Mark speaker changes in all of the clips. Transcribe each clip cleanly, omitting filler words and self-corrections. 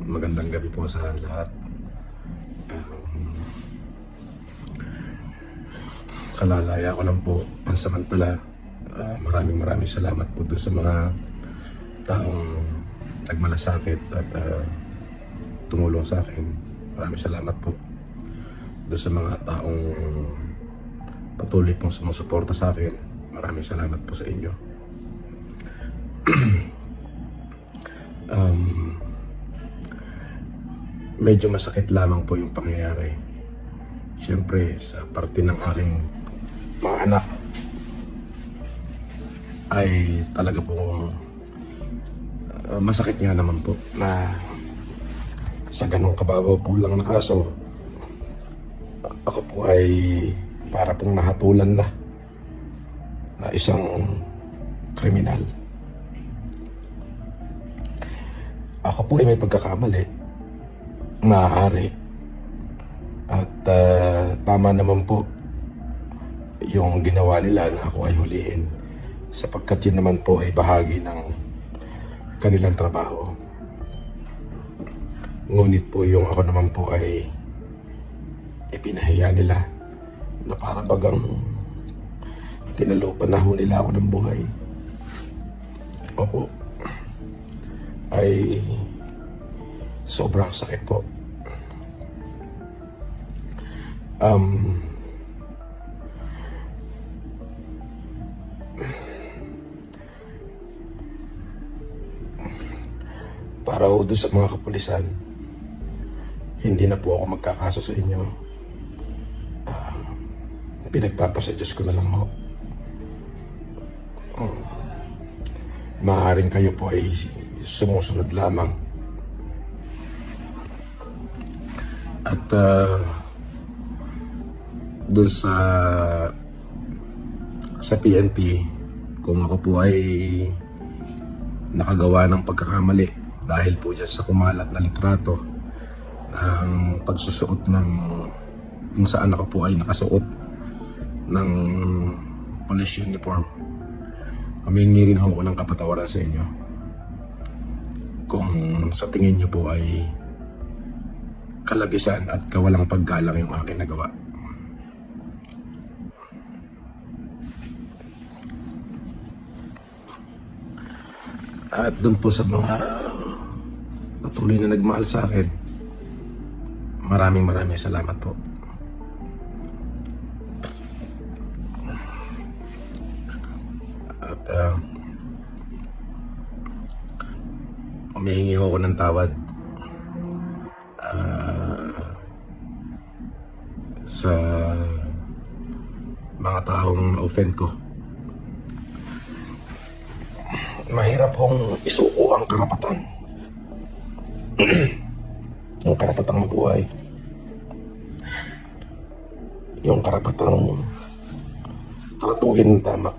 Speaker 1: Magandang gabi po sa lahat. Um, Kalalaya ko lang po pansamantala. Maraming salamat po doon sa mga taong nagmalasakit at tumulong sa akin. Maraming salamat po doon sa mga taong patuloy pong sumusuporta sa akin. Maraming salamat po sa inyo. Medyo masakit lamang po yung pangyayari. Siyempre, sa parte ng aking mga anak ay talaga po masakit nga naman po na sa ganong kababaw po lang na kaso ako po ay para pong nahatulan na isang kriminal. Ako po ay may pagkakamali, maaari, at tama naman po yung ginawa nila na ako ay hulihin, sapagkat yun naman po ay bahagi ng kanilang trabaho. Ngunit po yung ako naman po ay ipinahiya nila na para bagang tinalupan na ho nila ako ng buhay. Opo, ay sobrang sakit po. Para ho doon sa mga kapulisan, hindi na po ako magkakaso sa inyo. Pinagpapasuggest ko na lang ho. Maaaring kayo po ay sumusunod lamang. At doon sa PNP, kung ako po ay nakagawa ng pagkakamali dahil po dyan sa kumalat na litrato ng pagsusuot ng kung saan ako po ay nakasuot ng police uniform, humingi rin ako ng kapatawaran sa inyo kung sa tingin nyo po ay kalabisan at kawalang paggalang yung aking nagawa. At doon po sa mga patuloy na nagmahal sa akin, maraming salamat po. At humihingi ako ng tawad sa mga taong na-offend ko. Mahirap hong isuko ang karapatan. Yung karapatang mabuhay, yung karapatang tratuhin ng tama.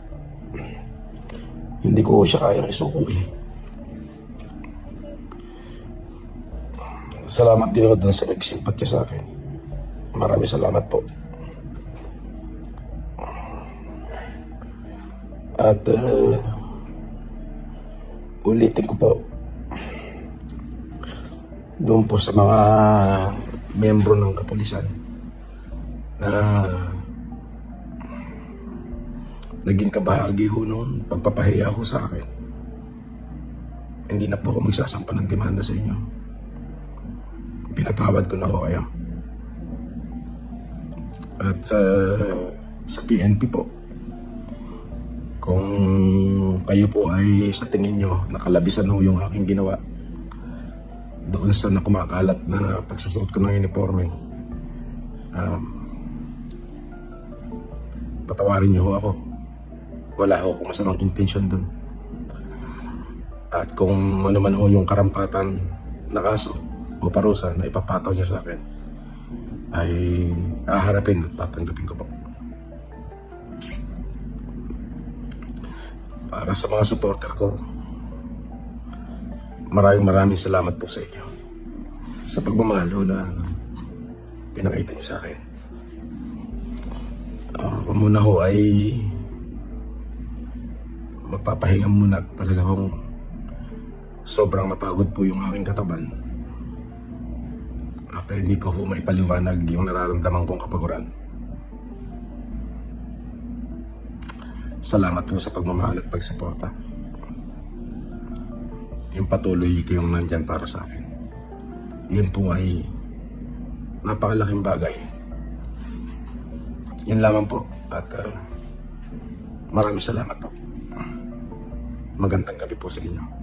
Speaker 1: Hindi ko siya kayang isuko eh. Salamat din ako dun sa nagsimpatya sa akin. Maraming salamat po. At ulitin ko po, doon po sa mga miyembro ng kapulisan na naging kabahagi ho nung pagpapahiya ko sa akin, hindi na po ako magsasampa ng demanda sa inyo. Pinatawad ko na ho kayo. At sa PNP po, kung kayo po ay sa tingin nyo nakalabisan ho yung aking ginawa doon sa nakumakalat na pagsusuot ko ng uniforme, patawarin nyo ho ako. Wala ho akong masamang intensyon doon. At kung ano man ho yung karampatan na kaso o parusa na ipapataw nyo sa akin, ay haharapin at tatanggapin ko po. Para sa mga supporter ko, maraming salamat po sa inyo sa pagmamahal na pinakita niyo sa akin. Ako muna ho ay magpapahinga muna, talaga akong sobrang napagod po yung aking katawan. At hindi ko po maipaliwanag yung nararamdaman kong kapaguran. Salamat po sa pagmamahal at pagsuporta. Yung patuloy kayong nandyan para sa akin. Yun po ay napakalaking bagay. Yun lamang po. At maraming salamat po. Magandang gabi po sa inyo.